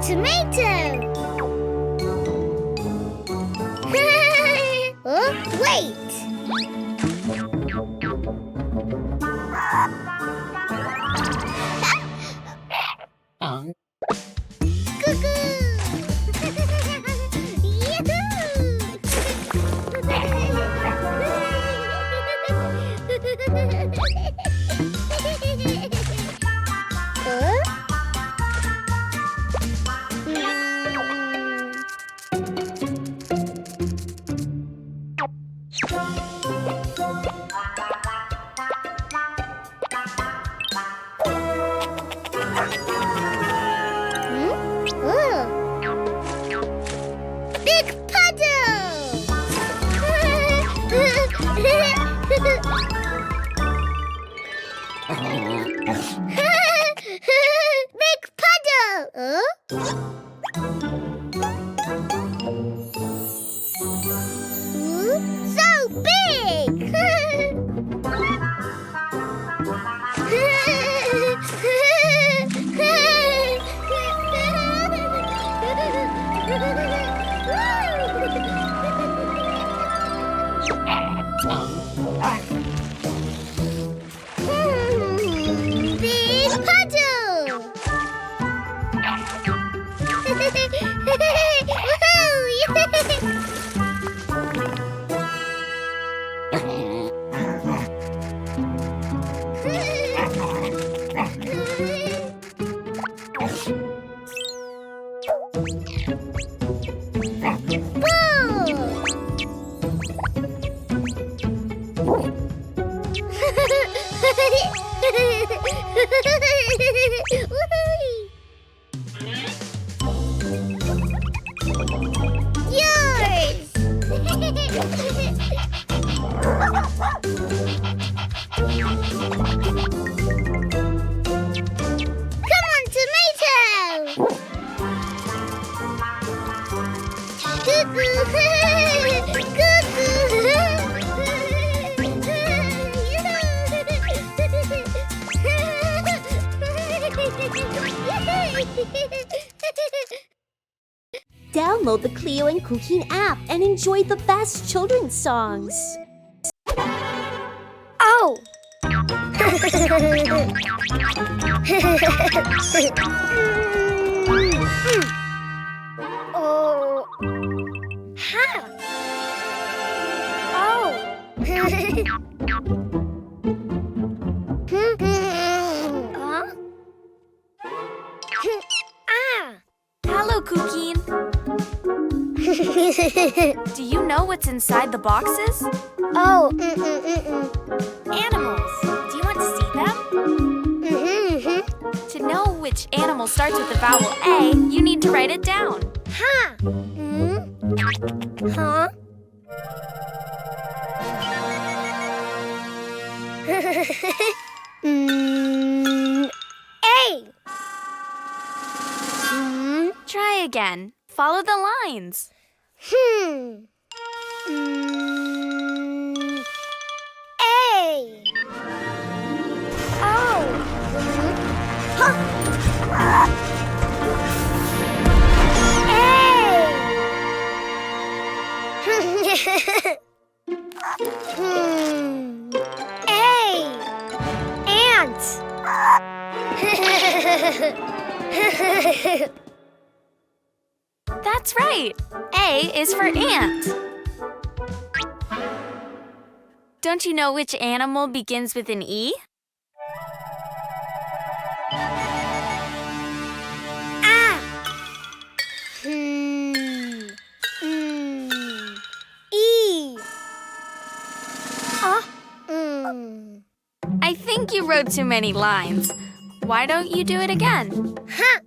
Tomato. Oh, wait. Big puddle! Big puddle! So big! Big puddle! Yours! Come on, tomato! Download the Cleo and Cuquín app and enjoy the best children's songs. Oh! Oh! Ha! Oh! Huh? Ah! Hello, Cuquin. Do you know what's inside the boxes? Oh! Animals. Do you want to see them? To know which animal starts with the vowel A, you need to write it down. Ha! Huh? A! Try again. Follow the lines. A! Oh! A! Ant! That's right. A is for ant. Don't you know which animal begins with an E? Ah! E! I think you wrote too many lines. Why don't you do it again? Ha!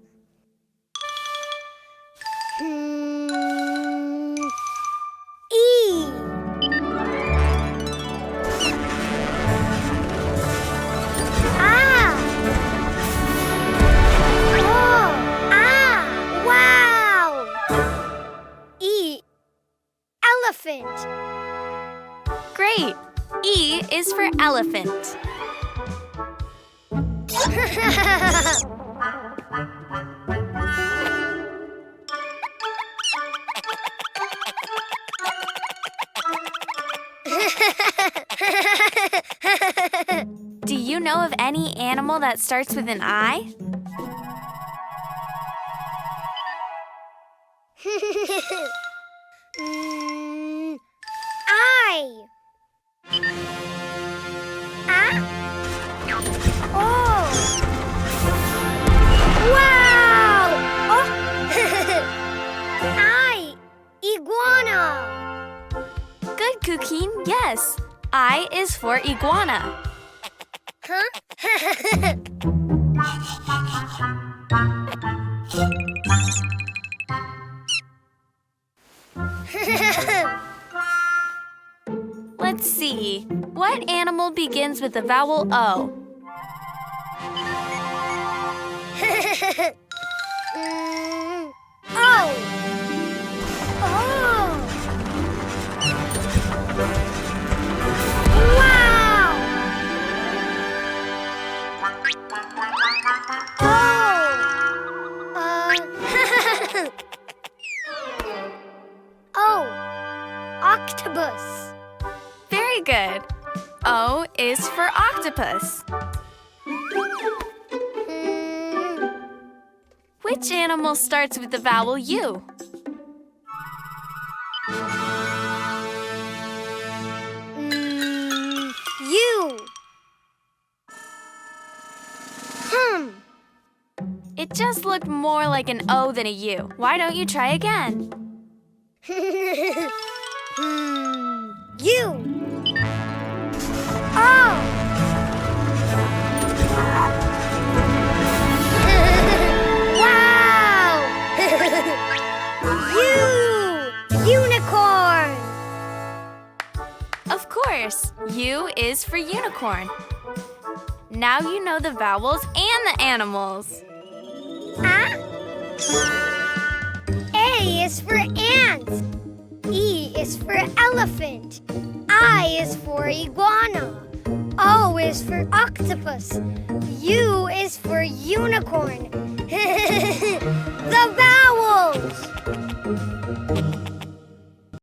E! Ah! Oh! Ah! Wow! E! Elephant! Great. E is for elephant. Do you know of any animal that starts with an I? I. Oh. Wow. Oh. Iguana. Good, Cuquin. Yes. I is for iguana. Huh? Let's see. What animal begins with the vowel O? Oh. Oh. Wow. Oh. Octopus. Very good. O is for octopus. Which animal starts with the vowel U? U. It just looked more like an O than a U. Why don't you try again? U. Oh. Wow. Unicorn. Of course, U is for unicorn. Now you know the vowels and the animals. A is for ant. E is for elephant. I is for iguana. O is for octopus. U is for unicorn. The vowels!